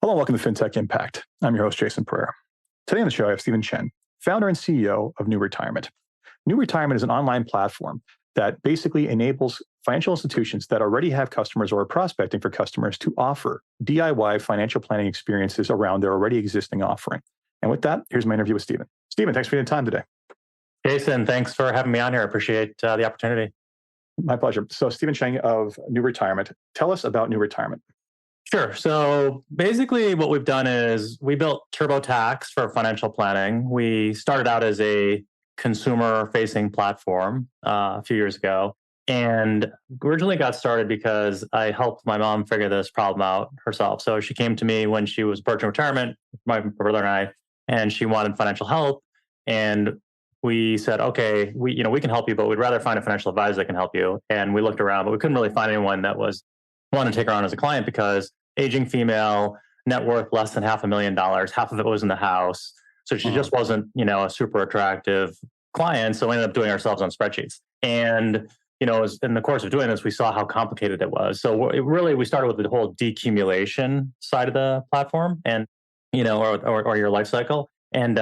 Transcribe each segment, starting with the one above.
Hello and welcome to FinTech Impact. I'm your host, Jason Pereira. Today on the show, I have Stephen Chen, founder and CEO of New Retirement. New Retirement is an online platform that basically enables financial institutions that already have customers or are prospecting for customers to offer DIY financial planning experiences around their already existing offering. And with that, here's my interview with Stephen. Stephen, thanks for your time today. Jason, thanks for having me on here. I appreciate the opportunity. My pleasure. So Stephen Chen of New Retirement, tell us about New Retirement. Sure. So basically what we've done is we built TurboTax for financial planning. We started out as a consumer-facing platform a few years ago, and originally got started because I helped my mom figure this problem out herself. So she came to me when she was approaching retirement, my brother and I, and she wanted financial help. And we said, okay, we can help you, but we'd rather find a financial advisor that can help you. And we looked around, but we couldn't really find anyone that wanted to take her on as a client because aging female, net worth less than $500,000, half of it was in the house. So she just wasn't, a super attractive client. So we ended up doing ourselves on spreadsheets. And, in the course of doing this, we saw how complicated it was. So we started with the whole decumulation side of the platform and, or your life cycle. And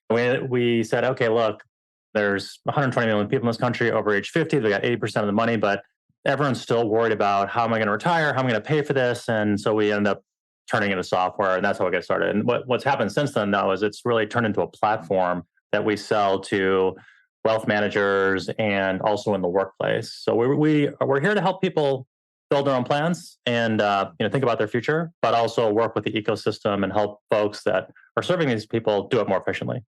we said, okay, look, there's 120 million people in this country over age 50. They got 80% of the money, but everyone's still worried about how am I going to retire? How am I going to pay for this? And so we end up turning it into software, and that's how it gets started. And what's happened since then, though, is it's really turned into a platform that we sell to wealth managers and also in the workplace. So we're here to help people build their own plans and think about their future, but also work with the ecosystem and help folks that are serving these people do it more efficiently.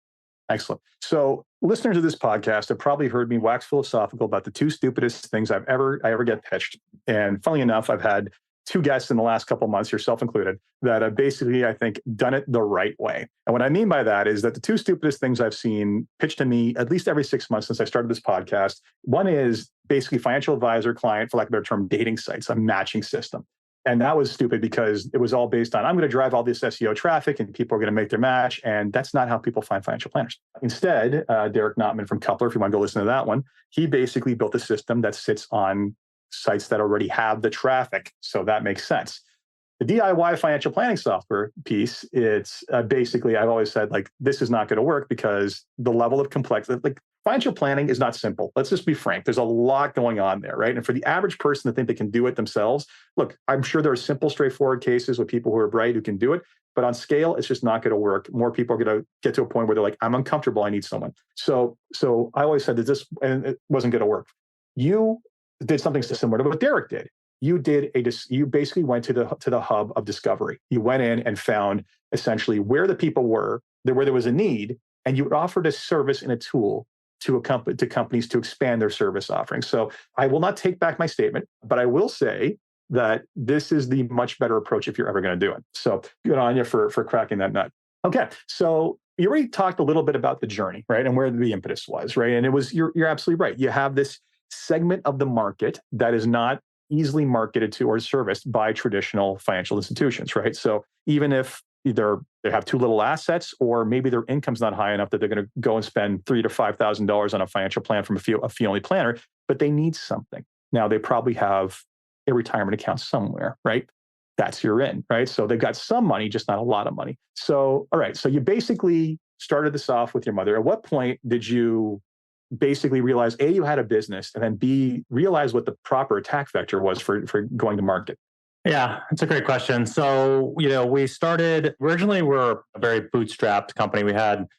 Excellent. So listeners of this podcast have probably heard me wax philosophical about the two stupidest things I ever get pitched. And funnily enough, I've had two guests in the last couple of months, yourself included, that have basically, I think, done it the right way. And what I mean by that is that the two stupidest things I've seen pitched to me at least every 6 months since I started this podcast, one is basically financial advisor client, for lack of a better term, dating sites, a matching system. And that was stupid because it was all based on, I'm going to drive all this SEO traffic and people are going to make their match. And that's not how people find financial planners. Instead, Derek Notman from Coupler, if you want to go listen to that one, he basically built a system that sits on sites that already have the traffic. So that makes sense. The DIY financial planning software piece, it's basically, I've always said, this is not going to work because the level of complexity, financial planning is not simple. Let's just be frank. There's a lot going on there, right? And for the average person to think they can do it themselves, look, I'm sure there are simple, straightforward cases with people who are bright who can do it, but on scale, it's just not going to work. More people are going to get to a point where they're like, I'm uncomfortable, I need someone. So I always said that and it wasn't going to work. You did something similar to what Derek did. You basically went to the hub of discovery. You went in and found essentially where the people were, where there was a need, and you offered a service and a tool to companies to expand their service offerings. So I will not take back my statement, but I will say that this is the much better approach if you're ever going to do it. So good on you for cracking that nut. Okay, so you already talked a little bit about the journey, right, and where the impetus was, right? And it was you're absolutely right. You have this segment of the market that is not easily marketed to or serviced by traditional financial institutions, right? So even if either they have too little assets or maybe their income's not high enough that they're going to go and spend $3,000 to $5,000 on a financial plan from a fee-only planner, but they need something. Now they probably have a retirement account somewhere, right? That's your in, right? So they've got some money, just not a lot of money. So, all right. So you basically started this off with your mother. At what point did you basically realize, A, you had a business, and then B, realize what the proper attack vector was for going to market? Yeah, it's a great question. So, we started, originally we're a very bootstrapped company.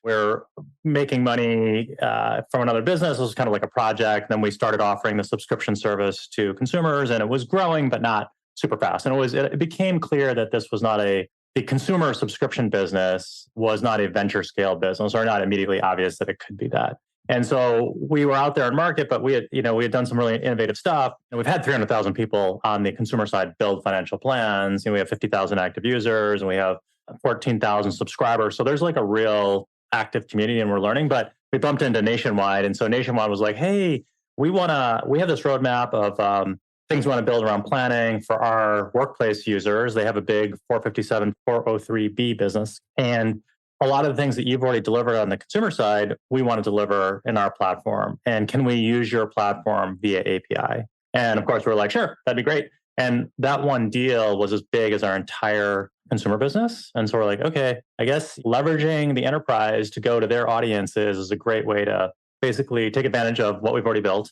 We're making money from another business. It was kind of like a project. Then we started offering the subscription service to consumers, and it was growing, but not super fast. And it became clear that this was not the consumer subscription business was not a venture scale business, or not immediately obvious that it could be that. And so we were out there in market, but we had done some really innovative stuff. And we've had 300,000 people on the consumer side build financial plans. We have 50,000 active users and we have 14,000 subscribers. So there's a real active community and we're learning, but we bumped into Nationwide. And so Nationwide was like, hey, we have this roadmap of things we want to build around planning for our workplace users. They have a big 457, 403B business. And a lot of the things that you've already delivered on the consumer side, we want to deliver in our platform. And can we use your platform via API? And of course, we're like, sure, that'd be great. And that one deal was as big as our entire consumer business. And so we're like, okay, I guess leveraging the enterprise to go to their audiences is a great way to basically take advantage of what we've already built,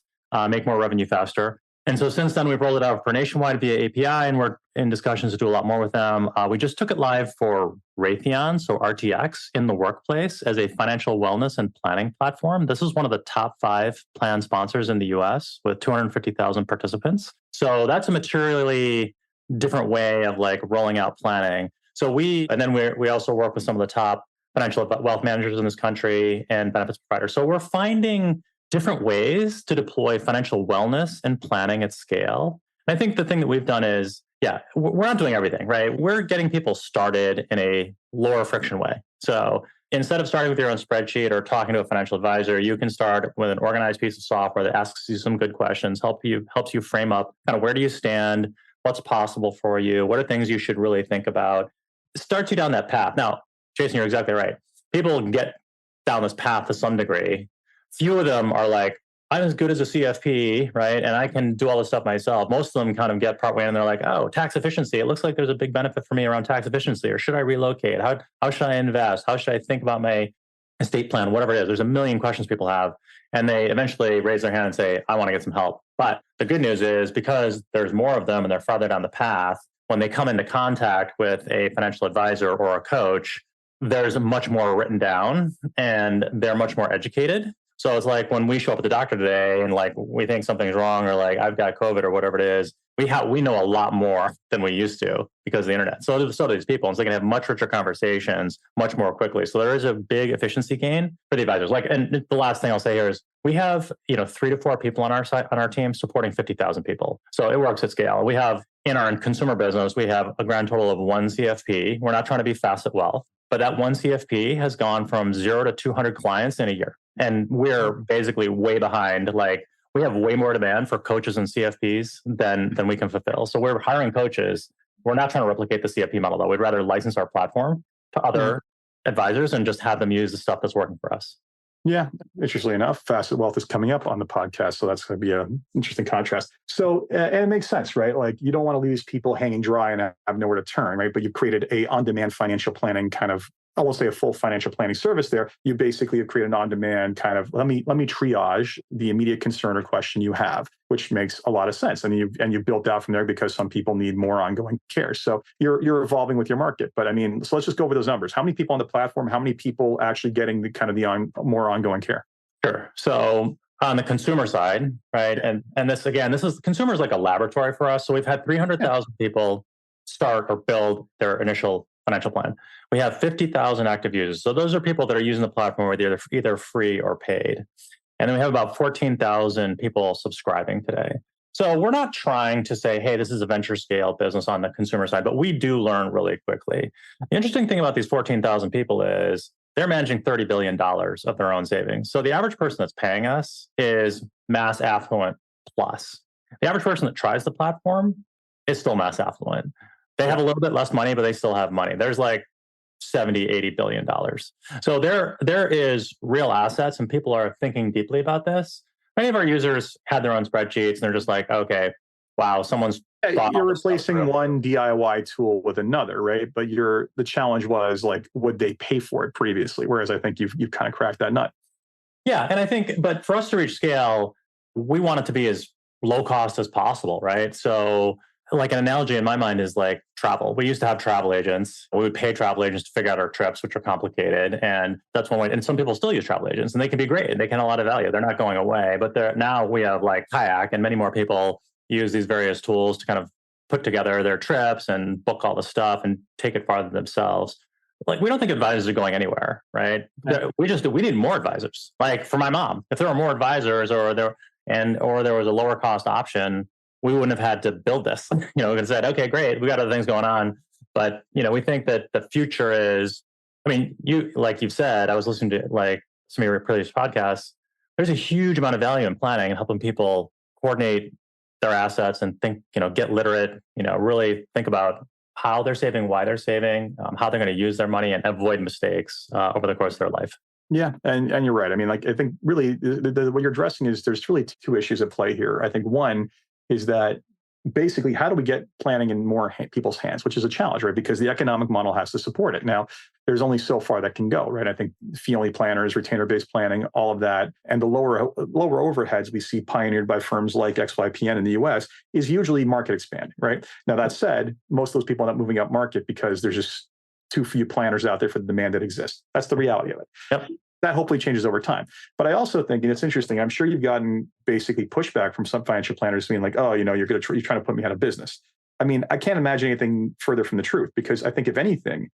make more revenue faster. And so since then, we've rolled it out for Nationwide via API, and we're in discussions to do a lot more with them. We just took it live for Raytheon, so RTX, in the workplace as a financial wellness and planning platform. This is one of the top 5 plan sponsors in the US with 250,000 participants. So that's a materially different way of like rolling out planning. So we also work with some of the top financial wealth managers in this country and benefits providers. So we're finding different ways to deploy financial wellness and planning at scale. And I think the thing that we've done is, we're not doing everything, right? We're getting people started in a lower friction way. So instead of starting with your own spreadsheet or talking to a financial advisor, you can start with an organized piece of software that asks you some good questions, helps you frame up kind of where do you stand, what's possible for you, what are things you should really think about. It starts you down that path. Now, Jason, you're exactly right. People get down this path to some degree. Few of them are like, I'm as good as a CFP, right? And I can do all this stuff myself. Most of them kind of get partway and they're like, oh, tax efficiency. It looks like there's a big benefit for me around tax efficiency. Or should I relocate? How should I invest? How should I think about my estate plan? Whatever it is. There's a million questions people have. And they eventually raise their hand and say, I want to get some help. But the good news is because there's more of them and they're farther down the path, when they come into contact with a financial advisor or a coach, there's much more written down and they're much more educated. So it's like when we show up at the doctor today and like we think something's wrong or like I've got COVID or whatever it is, we know a lot more than we used to because of the internet. So do these people, and so they can have much richer conversations much more quickly. So there is a big efficiency gain for the advisors. And the last thing I'll say here is we have 3 to 4 people on our side on our team supporting 50,000 people. So it works at scale. We have in our consumer business, we have a grand total of 1 CFP. We're not trying to be fast at wealth, but that 1 CFP has gone from 0 to 200 clients in a year. And we're basically way behind. Like we have way more demand for coaches and CFPs than we can fulfill. So we're hiring coaches. We're not trying to replicate the CFP model though. We'd rather license our platform to other advisors and just have them use the stuff that's working for us. Yeah, interestingly enough, Facet Wealth is coming up on the podcast. So that's going to be an interesting contrast. So, and it makes sense, right? Like you don't want to leave these people hanging dry and have nowhere to turn, right? But you've created a on-demand financial planning kind of, I won't say a full financial planning service there. You basically have created an on-demand kind of, let me triage the immediate concern or question you have, which makes a lot of sense. And you built out from there because some people need more ongoing care. So you're evolving with your market. But I mean, so let's just go over those numbers. How many people on the platform? How many people actually getting more ongoing care? Sure. So on the consumer side, right? And this is consumer is like a laboratory for us. So we've had 300,000 people start or build their initial financial plan. We have 50,000 active users. So those are people that are using the platform where they're either free or paid. And then we have about 14,000 people subscribing today. So we're not trying to say, hey, this is a venture scale business on the consumer side, but we do learn really quickly. The interesting thing about these 14,000 people is they're managing $30 billion of their own savings. So the average person that's paying us is mass affluent plus. The average person that tries the platform is still mass affluent. They have a little bit less money, but they still have money. There's like 70, $80 billion. So there is real assets and people are thinking deeply about this. Many of our users had their own spreadsheets and they're just like, okay, wow, someone's... You're replacing one DIY tool with another, right? But the challenge was like, would they pay for it previously? Whereas I think you've kind of cracked that nut. Yeah, and I think, but for us to reach scale, we want it to be as low cost as possible, right? So like an analogy in my mind is like travel. We used to have travel agents. We would pay travel agents to figure out our trips, which are complicated. And that's one way. And some people still use travel agents and they can be great. They can add a lot of value. They're not going away. But now we have like Kayak and many more people use these various tools to kind of put together their trips and book all the stuff and take it farther themselves. Like we don't think advisors are going anywhere, right? We need more advisors. Like for my mom, if there were more advisors or there was a lower cost option, we wouldn't have had to build this. We could have said, okay, great, we got other things going on. But, we think that the future is, like you've said, I was listening to like some of your previous podcasts, there's a huge amount of value in planning and helping people coordinate their assets and think, get literate, really think about how they're saving, why they're saving, how they're going to use their money and avoid mistakes over the course of their life. Yeah, and you're right. I think really what you're addressing is there's really 2 issues at play here. I think one is that basically, how do we get planning in more people's hands, which is a challenge, right? Because the economic model has to support it. Now, there's only so far that can go, right? I think fee-only planners, retainer-based planning, all of that, and the lower overheads we see pioneered by firms like XYPN in the US is usually market expanding, right? Now, that said, most of those people end up moving up market because there's just too few planners out there for the demand that exists. That's the reality of it. Yep. That hopefully changes over time. But I also think, and it's interesting, I'm sure you've gotten basically pushback from some financial planners being like, oh, you're trying to put me out of business. I mean, I can't imagine anything further from the truth, because I think if anything,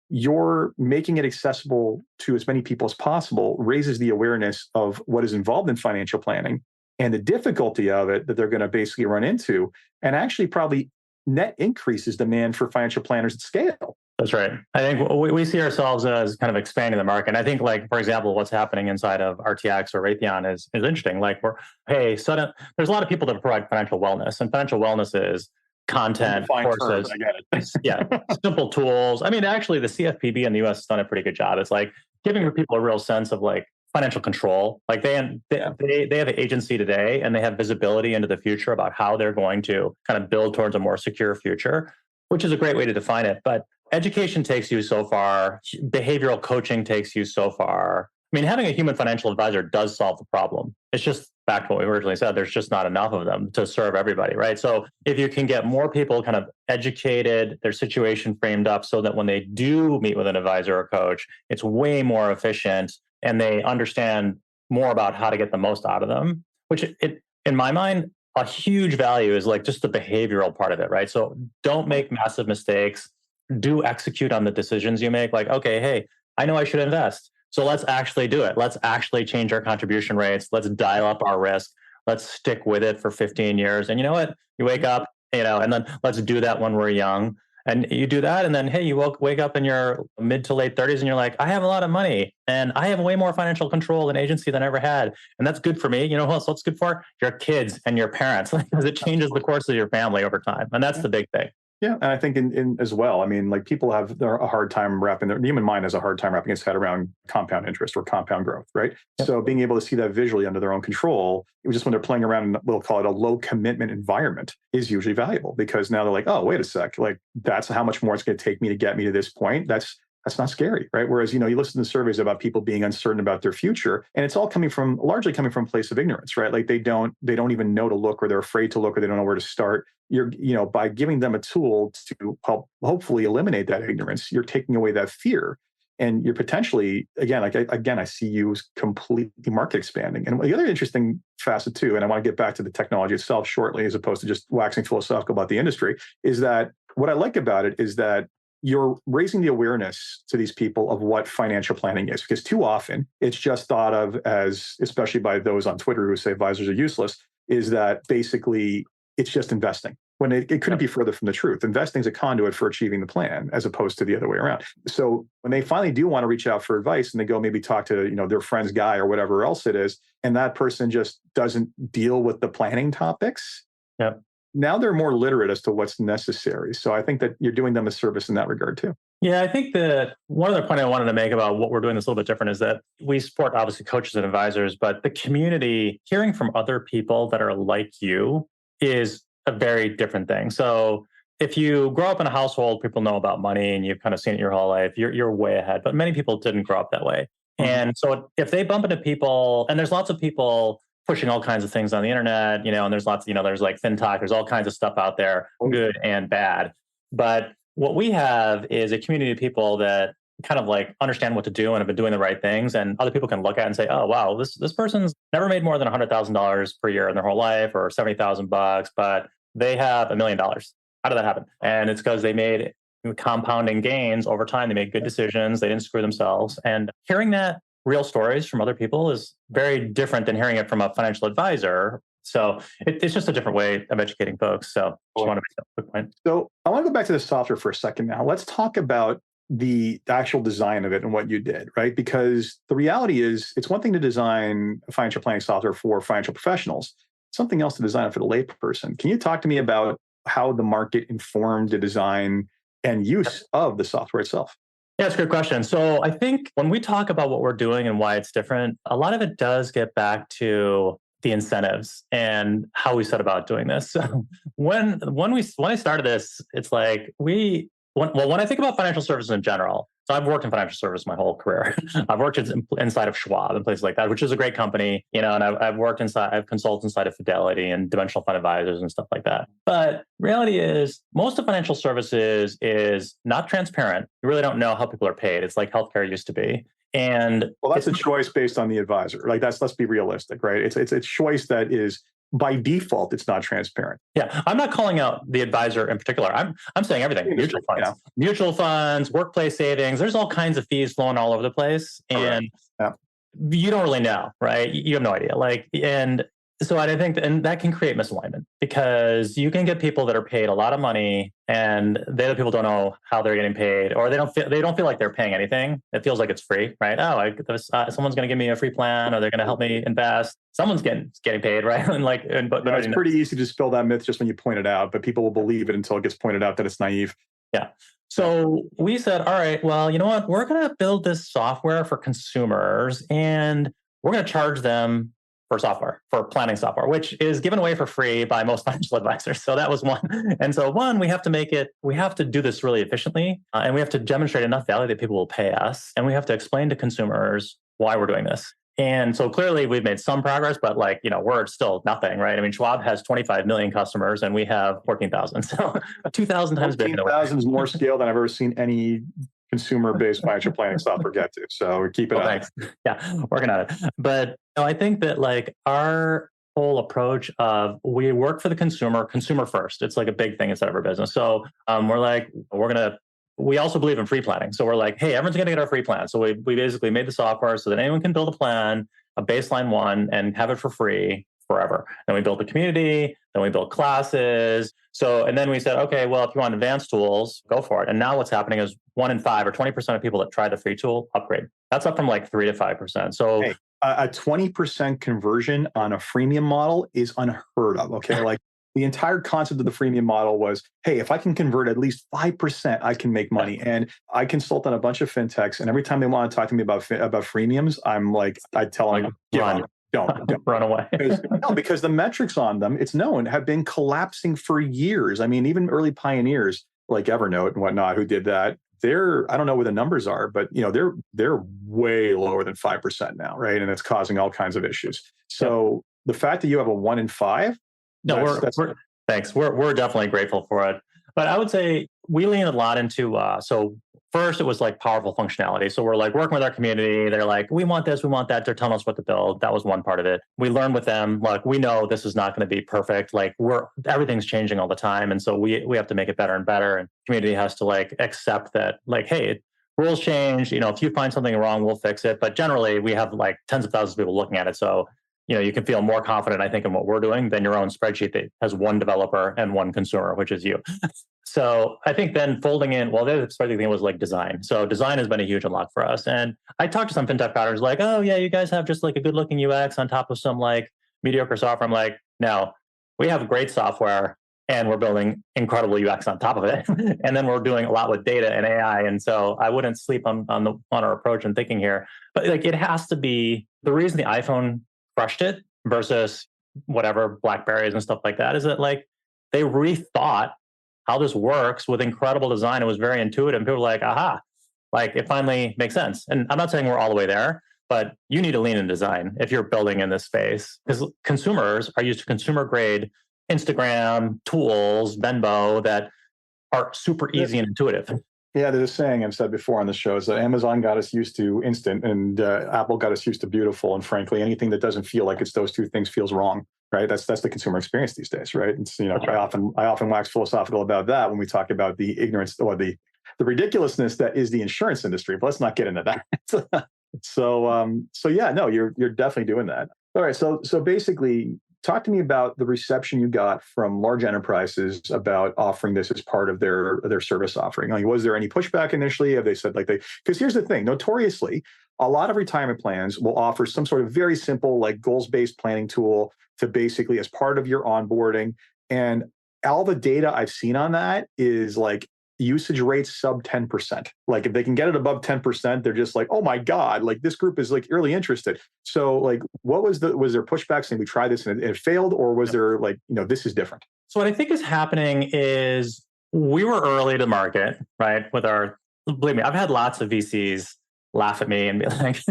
you're making it accessible to as many people as possible, raises the awareness of what is involved in financial planning and the difficulty of it that they're going to basically run into, and actually probably net increases demand for financial planners at scale. That's right. I think we see ourselves as kind of expanding the market. And I think, like, for example, what's happening inside of RTX or Raytheon is interesting. Like, there's a lot of people that provide financial wellness, and financial wellness is content, courses, I get it. yeah, simple tools. I mean, actually, the CFPB in the US has done a pretty good job. It's like giving people a real sense of like financial control. Like they have an agency today, and they have visibility into the future about how they're going to kind of build towards a more secure future, which is a great way to define it. But education takes you so far. Behavioral coaching takes you so far. I mean, having a human financial advisor does solve the problem. It's just back to what we originally said. There's just not enough of them to serve everybody, right? So if you can get more people kind of educated, their situation framed up so that when they do meet with an advisor or coach, it's way more efficient and they understand more about how to get the most out of them, which in my mind, a huge value is like just the behavioral part of it, right? So don't make massive mistakes. Do execute on the decisions you make. Like, okay, hey, I know I should invest. So let's actually do it. Let's actually change our contribution rates. Let's dial up our risk. Let's stick with it for 15 years. And you know what? You wake up, and then let's do that when we're young. And you do that. And then, hey, you wake up in your mid to late 30s and you're like, I have a lot of money and I have way more financial control and agency than I ever had. And that's good for me. You know who else that's good for? Your kids and your parents, because it changes the course of your family over time. And that's the big thing. Yeah, and I think in as well, I mean, like people have a hard time the human mind has a hard time wrapping its head around compound interest or compound growth, right? Yep. So being able to see that visually under their own control, it was just when they're playing around in, we'll call it a low commitment environment, is usually valuable, because now they're like, oh, wait a sec, like that's how much more it's going to take me to get me to this point. That's not scary, right? Whereas, you listen to surveys about people being uncertain about their future, and it's all largely coming from a place of ignorance, right? Like they don't even know to look, or they're afraid to look, or they don't know where to start. By giving them a tool to help hopefully eliminate that ignorance, you're taking away that fear, and you're potentially, I see you as completely market expanding. And the other interesting facet too, and I want to get back to the technology itself shortly, as opposed to just waxing philosophical about the industry, is that what I like about it is that you're raising the awareness to these people of what financial planning is, because too often it's just thought of as, especially by those on Twitter who say advisors are useless, is that basically it's just investing, when it couldn't be further from the truth. Investing is a conduit for achieving the plan, as opposed to the other way around. So when they finally do want to reach out for advice and they go maybe talk to their friend's guy or whatever else it is, and that person just doesn't deal with the planning topics, now they're more literate as to what's necessary. So I think that you're doing them a service in that regard too. Yeah, I think that one other point I wanted to make about what we're doing that's a little bit different is that we support obviously coaches and advisors, but the community, hearing from other people that are like you, is a very different thing. So if you grow up in a household, people know about money and you've kind of seen it your whole life, you're way ahead. But many people didn't grow up that way. Mm-hmm. And so if they bump into people, and there's lots of people pushing all kinds of things on the internet, and there's lots, there's like FinTalk, there's all kinds of stuff out there, good and bad. But what we have is a community of people that kind of like understand what to do and have been doing the right things. And other people can look at it and say, oh, wow, this person's never made more than $100,000 per year in their whole life, or $70,000, but they have $1 million. How did that happen? And it's because they made compounding gains over time. They made good decisions. They didn't screw themselves. And hearing that real stories from other people is very different than hearing it from a financial advisor. So it's just a different way of educating folks. So just want to make that quick point. So I want to go back to the software for a second now. Let's talk about the actual design of it and what you did, right? Because the reality is, it's one thing to design financial planning software for financial professionals, something else to design it for the layperson. Can you talk to me about how the market informed the design and use of the software itself? Yeah, it's a good question. So I think when we talk about what we're doing and why it's different, a lot of it does get back to the incentives and how we set about doing this. So when I started this, it's like when I think about financial services in general, so I've worked in financial services my whole career. I've worked inside of Schwab and places like that, which is a great company, and I've consulted inside of Fidelity and Dimensional Fund Advisors and stuff like that. But reality is most of financial services is not transparent. You really don't know how people are paid. It's like healthcare used to be. And well, that's a choice based on the advisor. Like let's be realistic, right? It's a choice that is by default, it's not transparent. Yeah, I'm not calling out the advisor in particular. I'm saying everything. Mutual funds, workplace savings. There's all kinds of fees flowing all over the place, and you don't really know, right? You have no idea. And so I think that can create misalignment because you can get people that are paid a lot of money, and the other people don't know how they're getting paid, or they don't feel like they're paying anything. It feels like it's free, right? Oh, someone's going to give me a free plan, or they're going to help me invest. Someone's getting paid, right? But it's pretty easy to spill that myth just when you point it out, but people will believe it until it gets pointed out that it's naive. Yeah. So we said, all right, well, you know what? We're going to build this software for consumers, and we're going to charge them for planning software, which is given away for free by most financial advisors. So that was one. And so we have to do this really efficiently, and we have to demonstrate enough value that people will pay us. And we have to explain to consumers why we're doing this. And so clearly we've made some progress, but we're still nothing, right? I mean, Schwab has 25 million customers and we have 14,000. So 2,000 times bigger. 14,000 is more scale than I've ever seen any consumer-based financial planning software get to. So we keep it up. Thanks. Yeah, working on it. But I think that our whole approach of we work for the consumer first. It's like a big thing inside of our business. So we also believe in free planning. So we're like, hey, everyone's going to get our free plan. So we basically made the software so that anyone can build a plan, a baseline one, and have it for free forever. Then we built the community, then we built classes. And then we said, okay, well, if you want advanced tools, go for it. And now what's happening is 1 in 5 or 20% of people that try the free tool upgrade. That's up from 3 to 5%. So a 20% conversion on a freemium model is unheard of. Okay. The entire concept of the freemium model was, hey, if I can convert at least 5%, I can make money. And I consult on a bunch of fintechs, and every time they want to talk to me about freemiums, I tell them, don't run away. Because the metrics on them, it's known, have been collapsing for years. I mean, even early pioneers like Evernote and whatnot who did that, I don't know where the numbers are, but they're way lower than 5% now, right? And it's causing all kinds of issues. So the fact that you have a 1 in 5. No, thanks. We're definitely grateful for it. But I would say we lean a lot into, so first it was powerful functionality. So we're working with our community. They're like, we want this, we want that. They're telling us what to build. That was one part of it. We learn with them. We know this is not going to be perfect. Everything's changing all the time. And so we have to make it better and better. And community has to accept that, hey, rules change. If you find something wrong, we'll fix it. But generally we have tens of thousands of people looking at it. So you can feel more confident, I think, in what we're doing than your own spreadsheet that has one developer and one consumer, which is you. So I think then folding in, the other exciting thing was design. So design has been a huge unlock for us. And I talked to some fintech founders oh yeah, you guys have just a good looking UX on top of some mediocre software. I'm no, we have great software and we're building incredible UX on top of it. And then we're doing a lot with data and AI. And so I wouldn't sleep on our approach and thinking here, but it has to be the reason the iPhone crushed it versus whatever BlackBerries and stuff like that is that they rethought how this works with incredible design. It was very intuitive. People were aha, it finally makes sense. And I'm not saying we're all the way there, but you need to lean in design if you're building in this space because consumers are used to consumer grade Instagram tools, Venmo that are super easy and intuitive. Yeah, there's a saying I've said before on the show is that Amazon got us used to instant and Apple got us used to beautiful. And frankly, anything that doesn't feel like it's those two things feels wrong, right? That's the consumer experience these days, right? It's, I often wax philosophical about that when we talk about the ignorance or the ridiculousness that is the insurance industry. But let's not get into that. So yeah, no, you're definitely doing that. All right, so basically, talk to me about the reception you got from large enterprises about offering this as part of their service offering. Was there any pushback initially? Have they said because here's the thing, notoriously, a lot of retirement plans will offer some sort of very simple goals-based planning tool to basically as part of your onboarding. And all the data I've seen on that is usage rates sub 10%. Like if they can get it above 10%, they're just like, oh my God, like this group is like really interested. So like what was there pushback saying we tried this and it failed, or was there like, this is different? So what I think is happening is we were early to market, right? Believe me, I've had lots of VCs laugh at me and be like,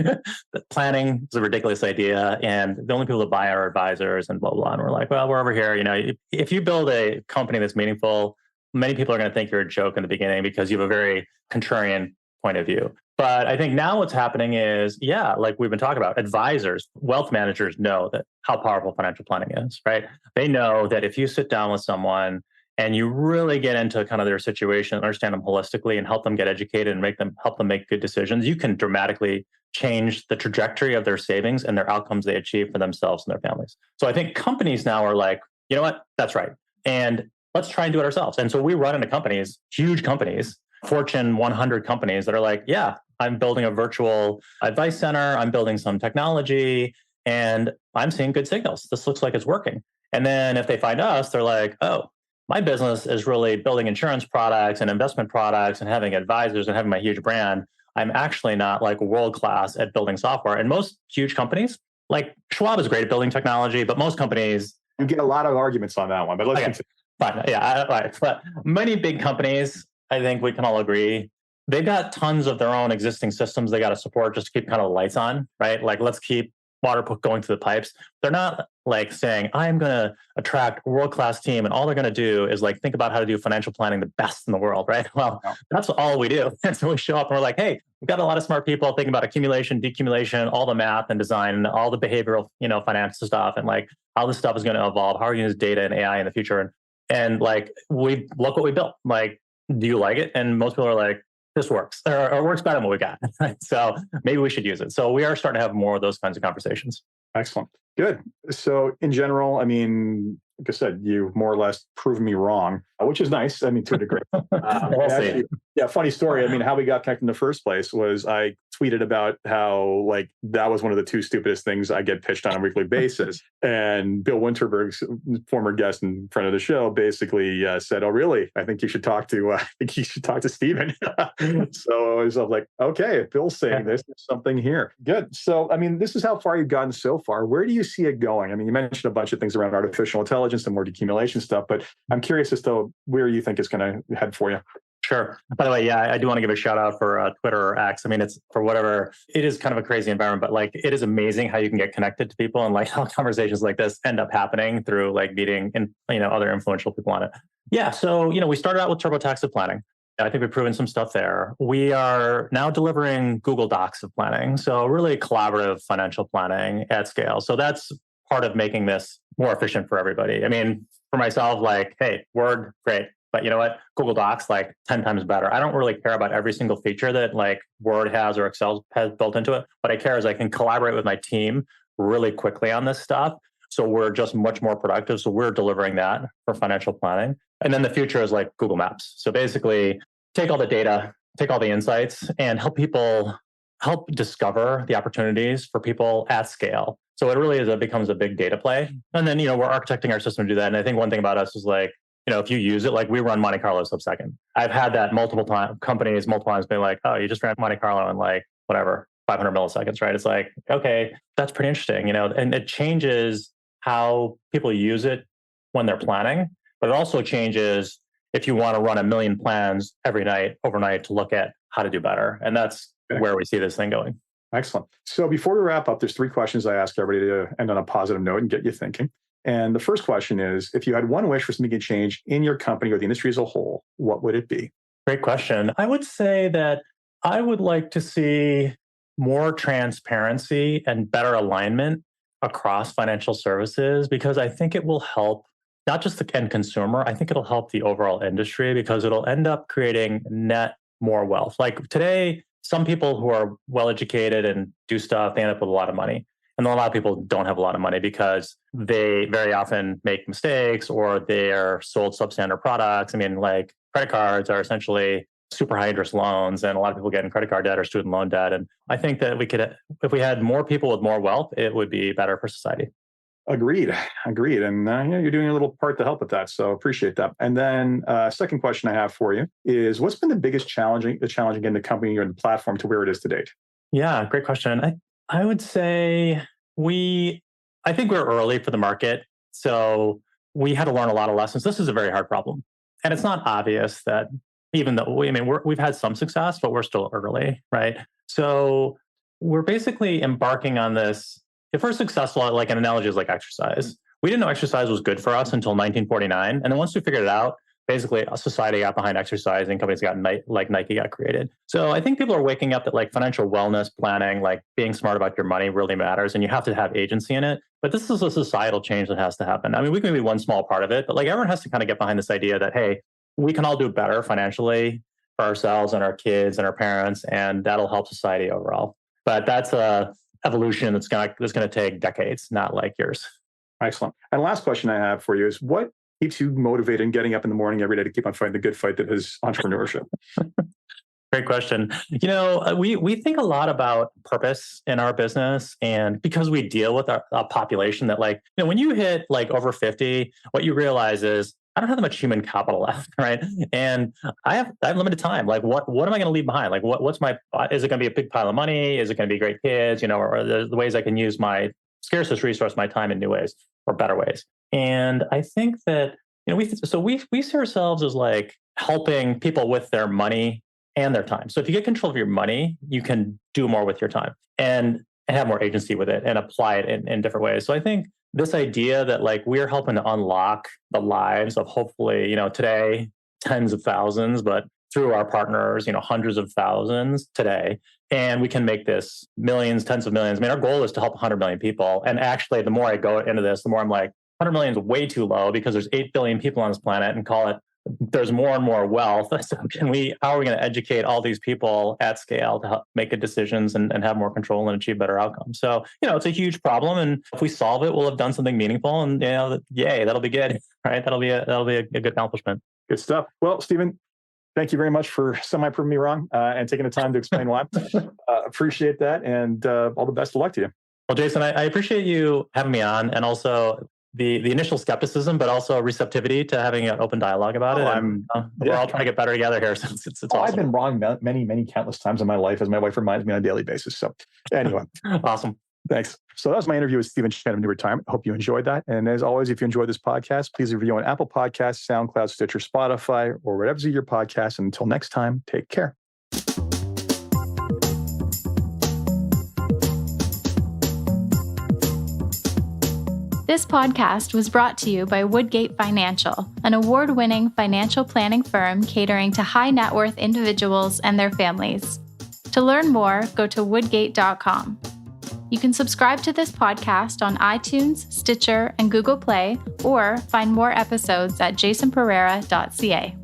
planning is a ridiculous idea. And the only people that buy are advisors and blah, blah. And we're like, well, we're over here. If you build a company that's meaningful, many people are going to think you're a joke in the beginning because you have a very contrarian point of view. But I think now what's happening is, like we've been talking about, advisors, wealth managers know that how powerful financial planning is, right? They know that if you sit down with someone and you really get into kind of their situation, understand them holistically and help them get educated and help them make good decisions, you can dramatically change the trajectory of their savings and their outcomes they achieve for themselves and their families. So I think companies now are like, you know what, that's right. And let's try and do it ourselves. And so we run into companies, huge companies, Fortune 100 companies that are like, I'm building a virtual advice center. I'm building some technology and I'm seeing good signals. This looks like it's working. And then if they find us, they're like, oh, my business is really building insurance products and investment products and having advisors and having my huge brand. I'm actually not like world-class at building software. And most huge companies, like Schwab is great at building technology, but most companies... You get a lot of arguments on that one, but let's continue. Fine. Right. But many big companies, I think we can all agree, they've got tons of their own existing systems they got to support just to keep kind of the lights on, right? Like let's keep water going through the pipes. They're not like saying, I'm going to attract a world-class team and all they're going to do is like think about how to do financial planning the best in the world, right? Well, that's all we do. And so we show up and we're like, hey, we've got a lot of smart people thinking about accumulation, decumulation, all the math and design, and all the behavioral, finance stuff, and like how this stuff is going to evolve, how are you going to use data and AI in the future. And like, we look what we built. Like, do you like it? And most people are like, this works or works better than what we got. Right? So maybe we should use it. So we are starting to have more of those kinds of conversations. Excellent. Good. So in general, I mean, like I said, you more or less proved me wrong, which is nice. I mean, to a degree. Actually, funny story. I mean, how we got connected in the first place was I tweeted about how like that was one of the two stupidest things I get pitched on a weekly basis. And Bill Winterberg's former guest and friend of the show basically said, "Oh, really? I think you should talk to Stephen." So I was like, "Okay, if Bill's saying this, there's something here." Good. So, I mean, this is how far you've gotten so far. Where do you see it going? I mean, you mentioned a bunch of things around artificial intelligence and more decumulation stuff, but I'm curious as to where you think it's going to head for you. Sure. By the way, I do want to give a shout out for Twitter or X. I mean, it's for whatever. It is kind of a crazy environment, but like it is amazing how you can get connected to people and like how conversations like this end up happening through like meeting and other influential people on it. Yeah. So we started out with TurboTax of planning. I think we've proven some stuff there. We are now delivering Google Docs of planning. So really collaborative financial planning at scale. So that's part of making this more efficient for everybody. I mean, for myself, like, hey, Word, great. But you know what? Google Docs, like 10 times better. I don't really care about every single feature that like Word has or Excel has built into it. What I care is I can collaborate with my team really quickly on this stuff. So we're just much more productive. So we're delivering that for financial planning. And then the future is like Google Maps. So basically take all the data, take all the insights and help discover the opportunities for people at scale. So it really becomes a big data play. And then, we're architecting our system to do that. And I think one thing about us is like, if you use it, like we run Monte Carlo sub-second. I've had that multiple times being like, oh, you just ran Monte Carlo in like, whatever, 500 milliseconds, right? It's like, okay, that's pretty interesting, and it changes how people use it when they're planning, but it also changes if you want to run a million plans every night, overnight to look at how to do better. And that's where we see this thing going. Excellent. So before we wrap up, there's 3 questions I ask everybody to end on a positive note and get you thinking. And the first question is, if you had one wish for something to change in your company or the industry as a whole, what would it be? Great question. I would say that I would like to see more transparency and better alignment across financial services, because I think it will help not just the end consumer, I think it'll help the overall industry because it'll end up creating net more wealth. Like today, some people who are well-educated and do stuff, they end up with a lot of money. And then a lot of people don't have a lot of money because they very often make mistakes or they're sold substandard products. I mean, like credit cards are essentially super high interest loans, and a lot of people get in credit card debt or student loan debt. And I think that if we had more people with more wealth, it would be better for society. Agreed. And you're doing a little part to help with that. So appreciate that. And then second question I have for you is, what's been the biggest challenge in the company or the platform to where it is to date? Yeah, great question. I would say I think we're early for the market. So we had to learn a lot of lessons. This is a very hard problem. And it's not obvious that even though, we've had some success, but we're still early, right? So we're basically embarking on this. If we're successful, like an analogy is like exercise. We didn't know exercise was good for us until 1949. And then once we figured it out, basically a society got behind exercise and companies like Nike got created. So I think people are waking up that like financial wellness planning, like being smart about your money really matters and you have to have agency in it. But this is a societal change that has to happen. I mean, we can be one small part of it, but like everyone has to kind of get behind this idea that, hey, we can all do better financially for ourselves and our kids and our parents, and that'll help society overall. But that's a evolution that's going to take decades, not like years. Excellent. And last question I have for you is, what keeps you motivated and getting up in the morning every day to keep on fighting the good fight that is entrepreneurship? Great question. We think a lot about purpose in our business, and because we deal with a population that when you hit like over 50, what you realize is I don't have that much human capital left, right? And I have limited time. Like, what am I going to leave behind? Like, is it going to be a big pile of money? Is it going to be great kids? Or the ways I can use my scarcest resource, my time, in new ways or better ways. And I think that we see ourselves as like helping people with their money and their time. So if you get control of your money, you can do more with your time and have more agency with it and apply it in different ways. So I think this idea that like we're helping to unlock the lives of hopefully, today, tens of thousands, but through our partners, hundreds of thousands today. And we can make this millions, tens of millions. I mean, our goal is to help 100 million people. And actually, the more I go into this, the more I'm like, 100 million is way too low because there's 8 billion people on this planet, and there's more and more wealth. So how are we going to educate all these people at scale to help make good decisions and have more control and achieve better outcomes? So, it's a huge problem. And if we solve it, we'll have done something meaningful, and, yay, that'll be good, right? That'll be a good accomplishment. Good stuff. Well, Stephen, thank you very much for semi-proving me wrong and taking the time to explain why. Appreciate that. And all the best of luck to you. Well, Jason, I appreciate you having me on, and also the initial skepticism, but also receptivity to having an open dialogue about it. We're all trying to get better together here. So it's awesome. I've been wrong many, many countless times in my life, as my wife reminds me on a daily basis. So anyway. Awesome. Thanks. So that was my interview with Stephen Chen of New Retirement. I hope you enjoyed that. And as always, if you enjoyed this podcast, please review on Apple Podcasts, SoundCloud, Stitcher, Spotify, or whatever's your podcast. And until next time, take care. This podcast was brought to you by Woodgate Financial, an award-winning financial planning firm catering to high net worth individuals and their families. To learn more, go to woodgate.com. You can subscribe to this podcast on iTunes, Stitcher, and Google Play, or find more episodes at jasonpereira.ca.